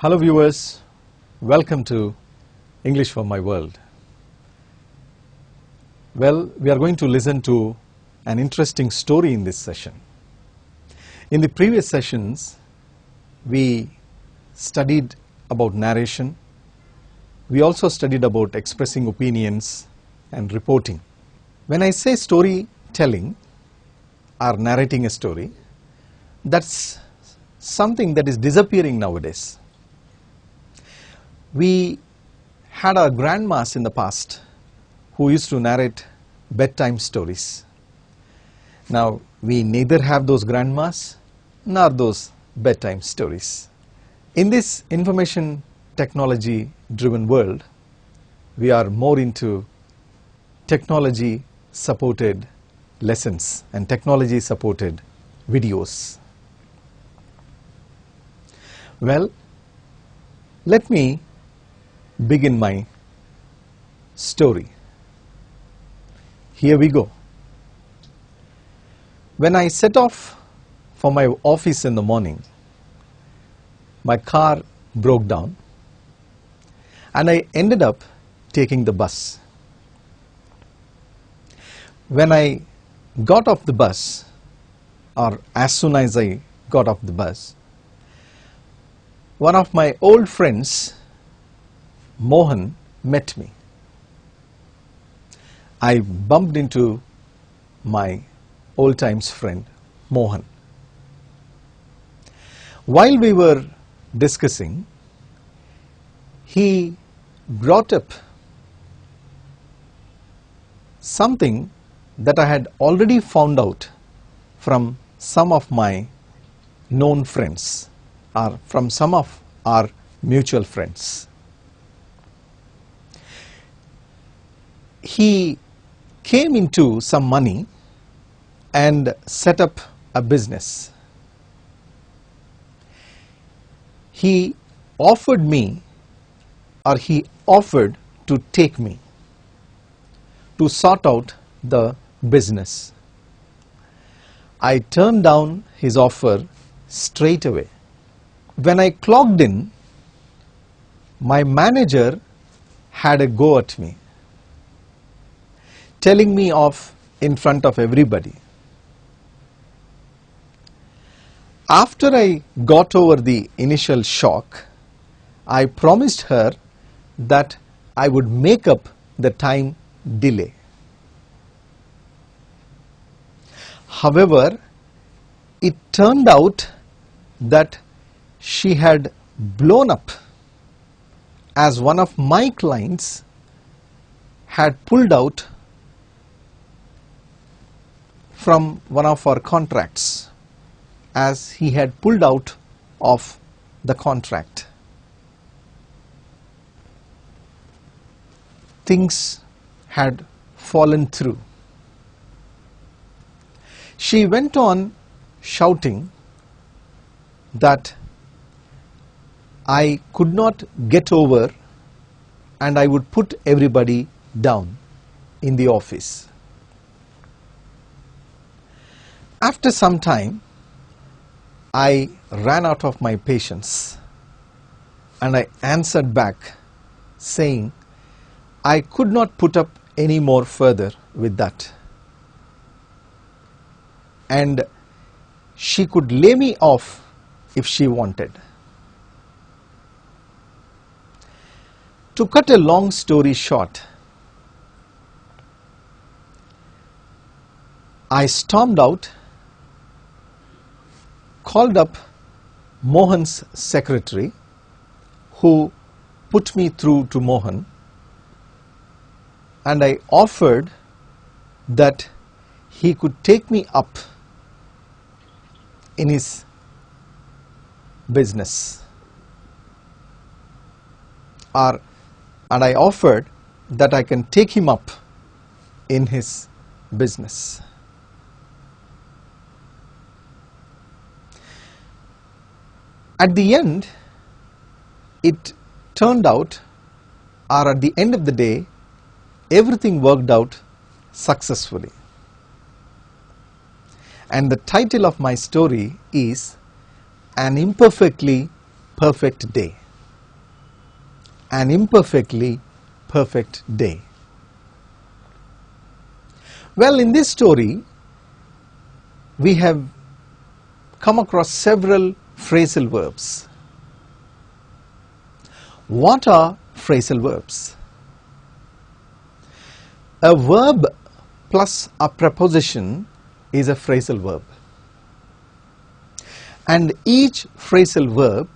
Hello viewers, welcome to English for my world. Well, we are going to listen to an interesting story in this session. In the previous sessions, we studied about narration. We also studied about expressing opinions and reporting. When I say storytelling or narrating a story, that's something that is disappearing nowadays. We had our grandmas in the past who used to narrate bedtime stories. Now, we neither have those grandmas nor those bedtime stories. In this information technology driven world, we are more into technology supported lessons and technology supported videos. Well, let me begin my story. Here we go. When I set off for my office in the morning, my car broke down and I ended up taking the bus. When I got off the bus, or as soon as I got off the bus, one of my old friends, Mohan, met me. I bumped into my old times friend, Mohan. While we were discussing, he brought up something that I had already found out from some of my known friends or from some of our mutual friends. He came into some money and set up a business. He offered to take me to sort out the business. I turned down his offer straight away. When I clocked in, my manager had a go at me, telling me off in front of everybody. After I got over the initial shock, I promised her that I would make up the time delay. However, it turned out that she had blown up as one of my clients had pulled out from one of our contracts, as he had pulled out of the contract. Things had fallen through. She went on shouting that I could not get over and I would put everybody down in the office. After some time, I ran out of my patience and I answered back saying I could not put up any more further with that, and she could lay me off if she wanted. To cut a long story short, I stormed out, called up Mohan's secretary, who put me through to Mohan, and I offered that he could take me up in his business, and I offered that I can take him up in his business. At the end, it turned out, or at the end of the day, everything worked out successfully. And the title of my story is An Imperfectly Perfect Day. an imperfectly perfect day. Well, in this story, we have come across several phrasal verbs. What are phrasal verbs? A verb plus a preposition is a phrasal verb. And each phrasal verb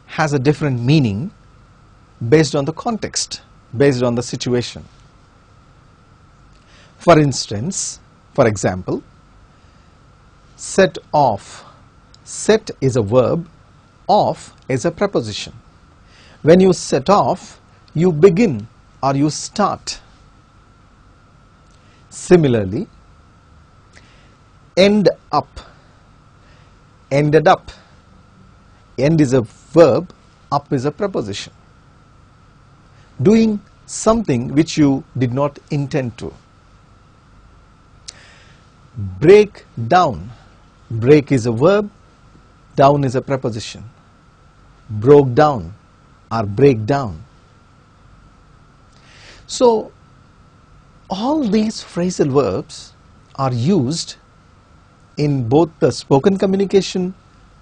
has a different meaning based on the context, based on the situation. For instance, for example, set off. Set is a verb, off is a preposition. When you set off, you begin or you start. Similarly, end up. Ended up. End is a verb, up is a preposition. Doing something which you did not intend to. Break down. Break is a verb, down is a preposition. Broke down or break down. So, all these phrasal verbs are used in both the spoken communication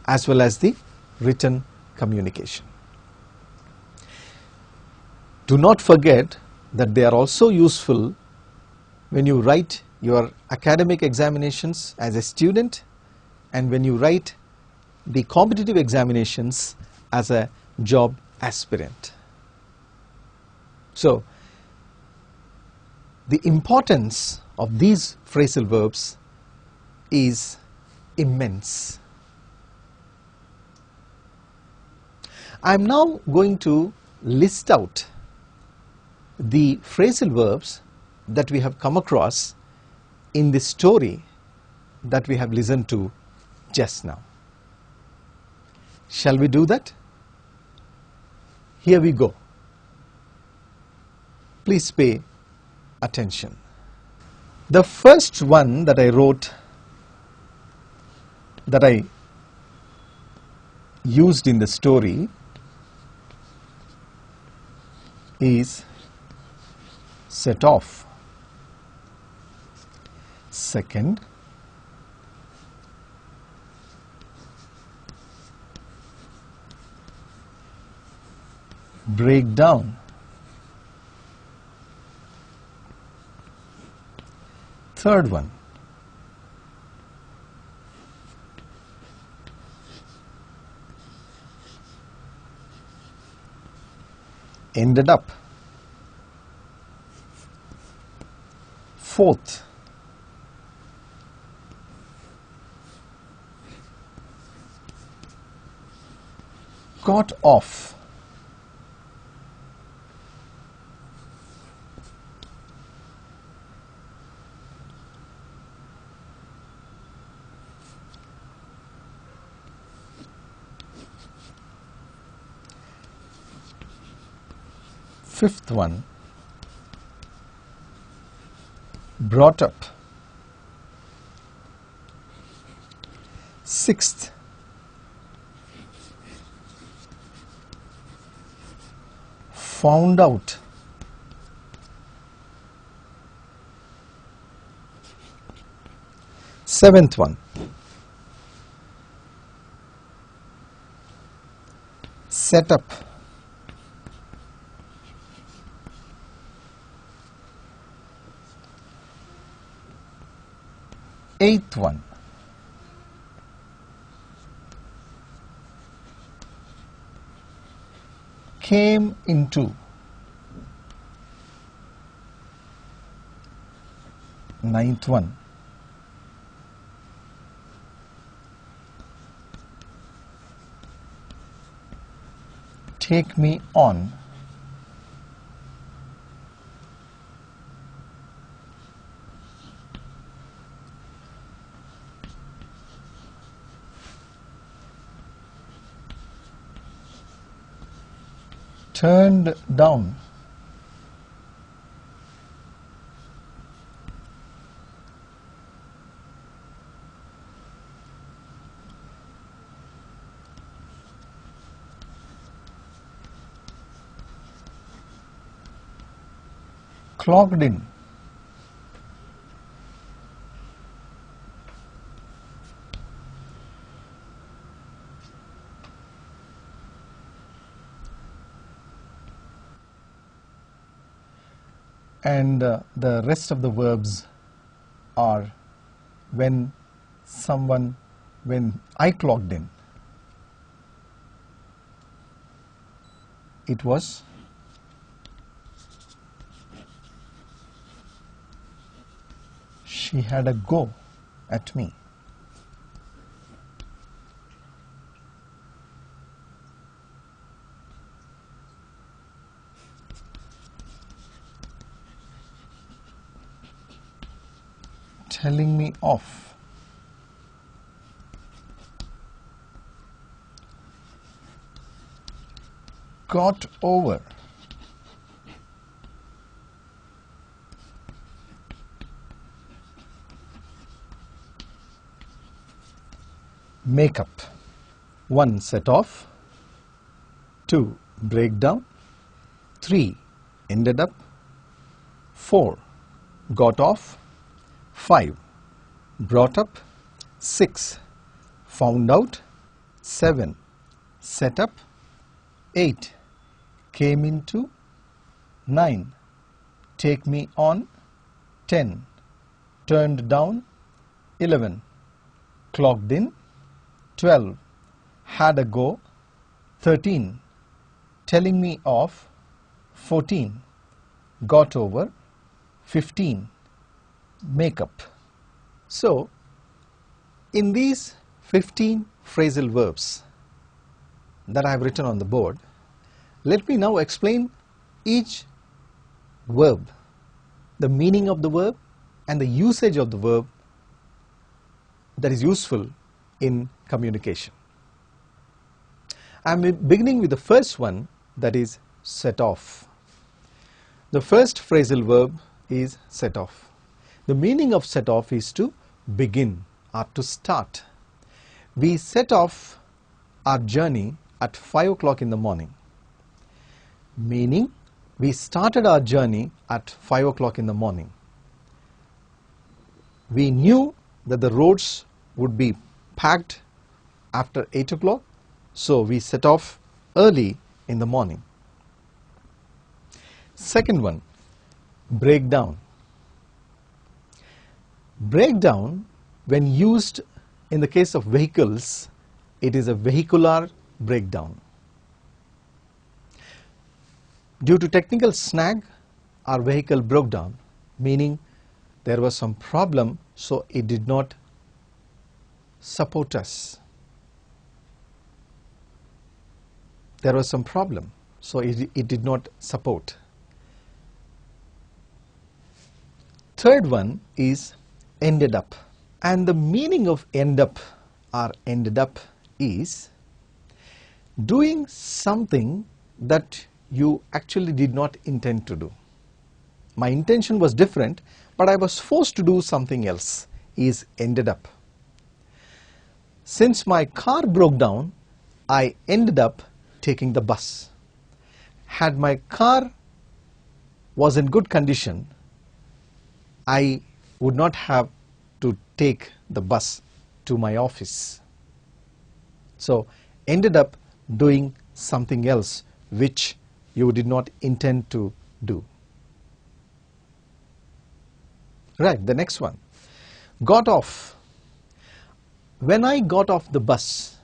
as well as the written communication. Do not forget that they are also useful when you write your academic examinations as a student and when you write the competitive examinations as a job aspirant. So, the importance of these phrasal verbs is immense. I am now going to list out the phrasal verbs that we have come across in the story that we have listened to just now. Shall we do that? Here we go. Please pay attention. The first one that I wrote, that I used in the story is set off. Second, break down. Third one, ended up. Fourth, got off. Fifth one, brought up. Sixth, found out. Seventh one, set up. Eighth one, came into. Ninth one, take me on. Turned down. clocked in. And the rest of the verbs are when I clocked in, it was she had a go at me. Telling me off. Got over. Make up. 1. Set off. 2. Break down. 3. Ended up. 4. Got off. 5. Brought up. 6. Found out. 7. Set up. 8. Came into. 9. Take me on. 10. Turned down. 11. Clocked in. 12. Had a go. 13. Telling me off. 14. Got over. 15. Make up. So, in these 15 phrasal verbs that I have written on the board, let me now explain each verb, the meaning of the verb and the usage of the verb that is useful in communication. I am beginning with the first one, that is set off. The first phrasal verb is set off. The meaning of set off is to begin or to start. We set off our journey at 5 o'clock in the morning, meaning we started our journey at 5 o'clock in the morning. We knew that the roads would be packed after 8 o'clock, so we set off early in the morning. Second one, break down. Breakdown, when used in the case of vehicles, it is a vehicular breakdown. Due to technical snag, our vehicle broke down, meaning there was some problem, so it did not support us. There was some problem, so it did not support. Third one is ended up, and the meaning of end up or ended up is doing something that you actually did not intend to do. My intention was different, but I was forced to do something else, is ended up. Since my car broke down, I ended up taking the bus. Had my car was in good condition, I would not have to take the bus to my office. So, ended up doing something else which you did not intend to do. Right, the next one. Got off. When I got off the bus,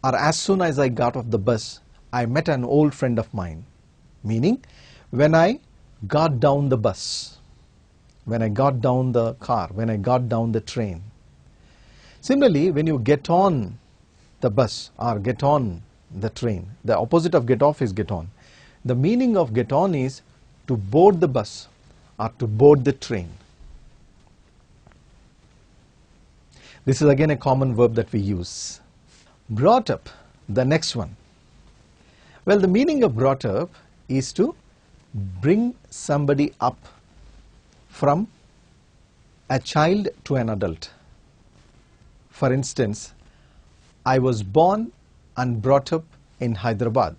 or as soon as I got off the bus, I met an old friend of mine. Meaning, when I got down the bus, when I got down the car, when I got down the train. Similarly, when you get on the bus or get on the train, the opposite of get off is get on. The meaning of get on is to board the bus or to board the train. This is again a common verb that we use. Brought up, the next one. Well, the meaning of brought up is to bring somebody up from a child to an adult. For instance, I was born and brought up in Hyderabad,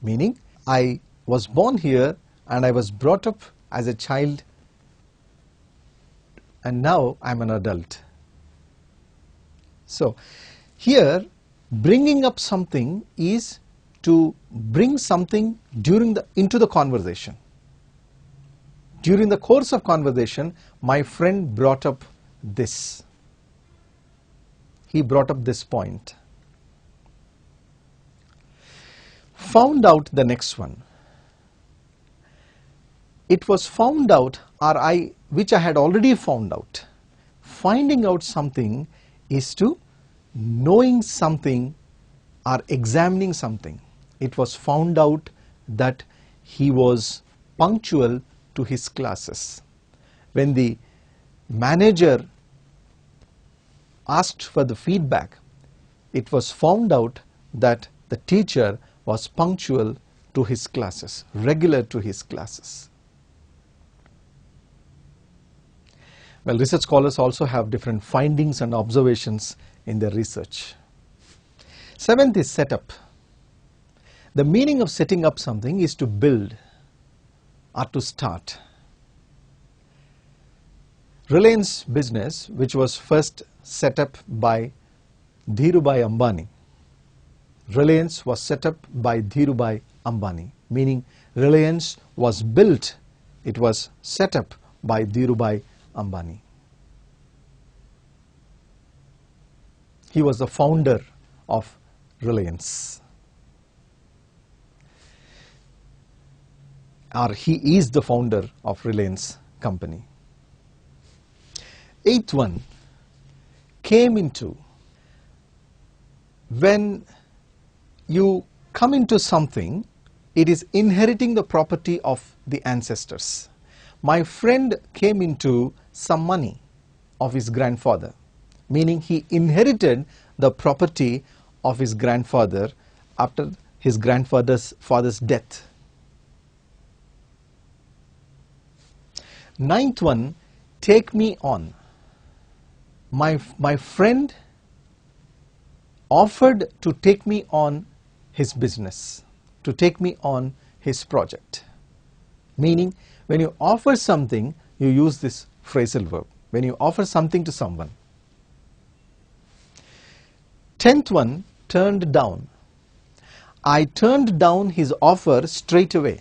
meaning I was born here and I was brought up as a child and now I am an adult. So here bringing up something is to bring something into the conversation. During the course of conversation, my friend brought up this. He brought up this point. Found out, the next one. It was found out, which I had already found out. Finding out something is to knowing something or examining something. It was found out that he was punctual to his classes. When the manager asked for the feedback, it was found out that the teacher was punctual to his classes, regular to his classes. Well, research scholars also have different findings and observations in their research. Seventh is setup. The meaning of setting up something is to build or to start. Reliance business, which was first set up by Dhirubhai Ambani. Reliance was set up by Dhirubhai Ambani, meaning Reliance was built, it was set up by Dhirubhai Ambani. He was the founder of Reliance. Or he is the founder of Reliance company. Eighth one, came into. When you come into something, it is inheriting the property of the ancestors. My friend came into some money of his grandfather, meaning he inherited the property of his grandfather after his father's death. Ninth one, take me on. My friend offered to take me on his business, to take me on his project. Meaning, when you offer something, you use this phrasal verb. When you offer something to someone. 10th one, turned down. I turned down his offer straight away.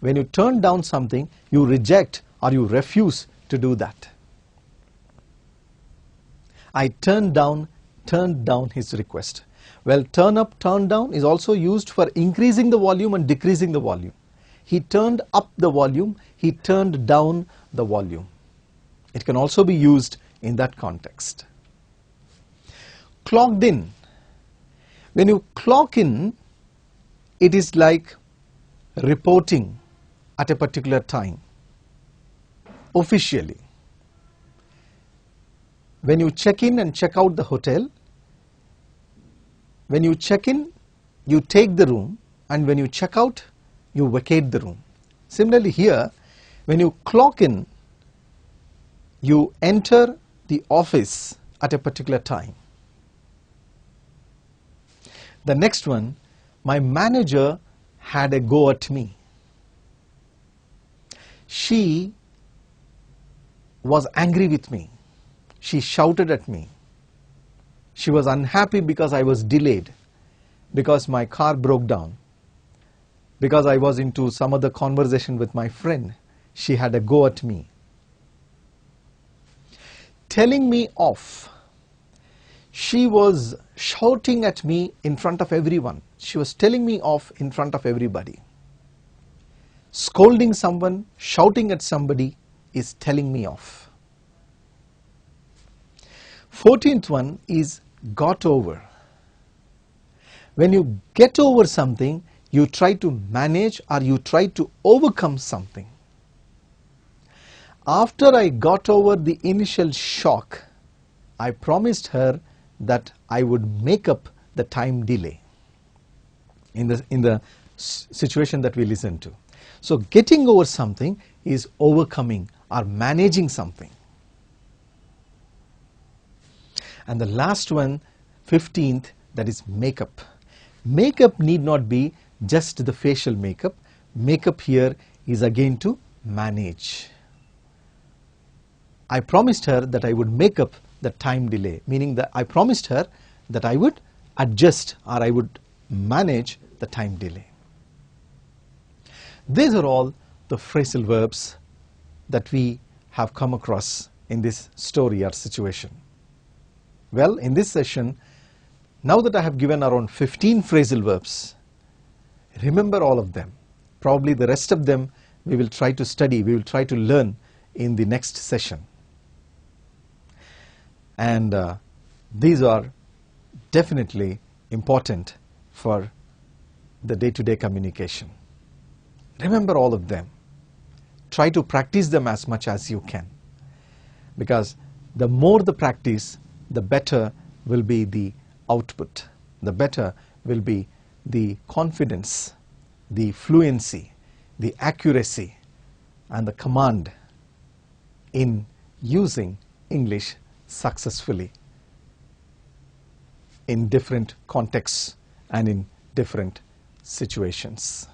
When you turn down something, you reject or you refuse to do that. I turned down his request. Well, turn up, turn down is also used for increasing the volume and decreasing the volume. He turned up the volume, he turned down the volume. It can also be used in that context. Clocked in. When you clock in, it is like reporting at a particular time, officially. When you check in and check out the hotel, when you check in, you take the room, and when you check out, you vacate the room. Similarly here, when you clock in, you enter the office at a particular time. The next one, my manager had a go at me. She was angry with me. She shouted at me. She was unhappy because I was delayed, because my car broke down, because I was into some other conversation with my friend. She had a go at me. Telling me off. She was shouting at me in front of everyone. She was telling me off in front of everybody. Scolding someone, shouting at somebody is telling me off. 14th one is got over. When you get over something, you try to manage or you try to overcome something. After I got over the initial shock, I promised her that I would make up the time delay in the situation that we listened to. So getting over something is overcoming or managing something. And the last one, 15th, that is makeup. Makeup need not be just the facial makeup. make up here is again to manage. I promised her that I would make up the time delay, meaning that I promised her that I would adjust or I would manage the time delay. These are all the phrasal verbs that we have come across in this story or situation. Well, in this session, now that I have given around 15 phrasal verbs, remember all of them. Probably the rest of them we will try to study, we will try to learn in the next session. And these are definitely important for the day-to-day communication. Remember all of them. Try to practice them as much as you can, because the more the practice, the better will be the output, the better will be the confidence, the fluency, the accuracy, and the command in using English successfully in different contexts and in different situations.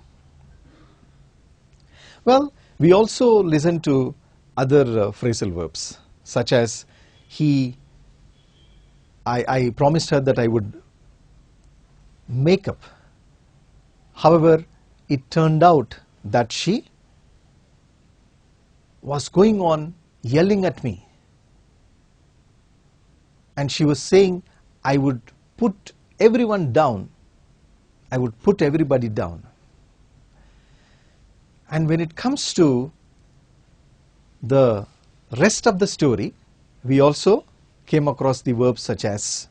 Well, we also listen to other phrasal verbs, such as I promised her that I would make up. However, it turned out that she was going on yelling at me, and she was saying I would put everyone down, I would put everybody down. And when it comes to the rest of the story, we also came across the verbs such as,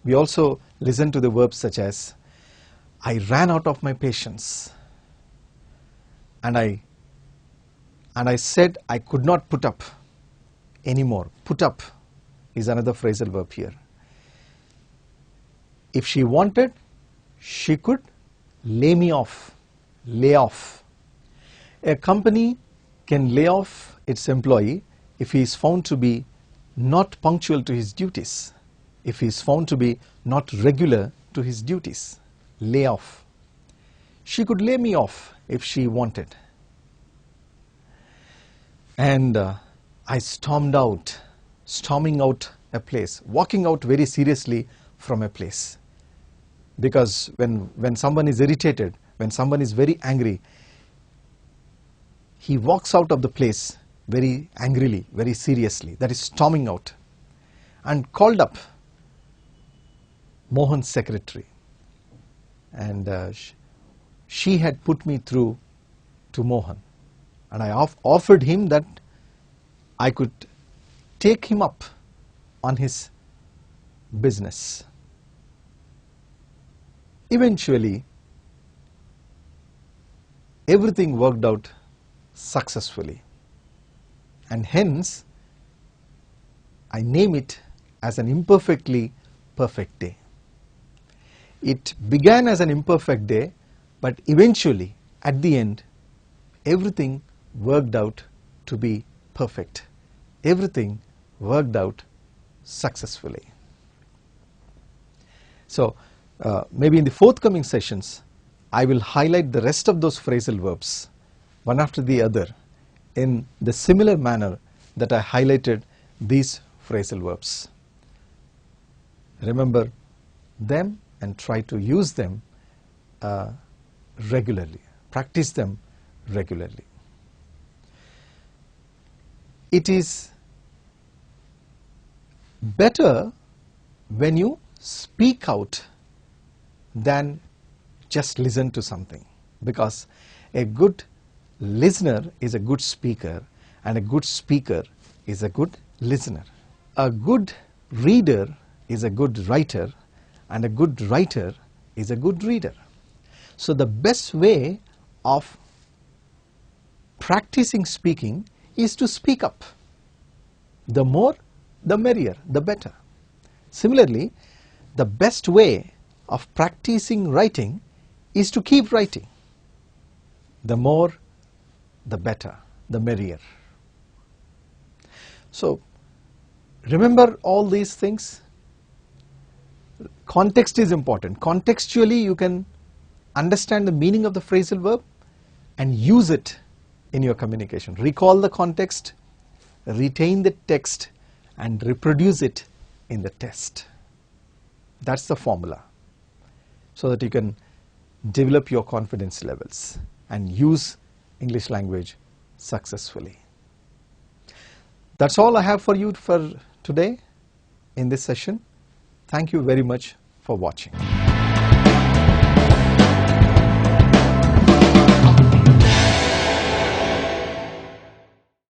we also listened to the verbs such as, I ran out of my patience, and I said I could not put up anymore. Put up is another phrasal verb here. If she wanted, she could lay me off, lay off. A company can lay off its employee if he is found to be not punctual to his duties, if he is found to be not regular to his duties. Lay off. She could lay me off if she wanted. And I storming out a place, walking out very seriously from a place. Because when someone is irritated, when someone is very angry, he walks out of the place very angrily, very seriously. That is storming out. And called up Mohan's secretary. And she had put me through to Mohan. And I offered him that I could take him up on his business. Eventually, everything worked out successfully, and hence I name it as an imperfectly perfect day. It began as an imperfect day, but eventually at the end everything worked out to be perfect. Everything worked out successfully. So maybe in the forthcoming sessions I will highlight the rest of those phrasal verbs one after the other in the similar manner that I highlighted these phrasal verbs. Remember them and try to use them regularly. Practice them regularly. It is better when you speak out than just listen to something, because a good listener is a good speaker, and a good speaker is a good listener. A good reader is a good writer, and a good writer is a good reader. So the best way of practicing speaking is to speak up. The more, the merrier, the better. Similarly, the best way of practicing writing is to keep writing. The more, the better, the merrier. So remember all these things. Context is important. Contextually you can understand the meaning of the phrasal verb, and use it in your communication. Recall the context, retain the text, and reproduce it in the test. That's the formula, so that you can develop your confidence levels and use English language successfully. That's all I have for you for today in this session. Thank you very much for watching.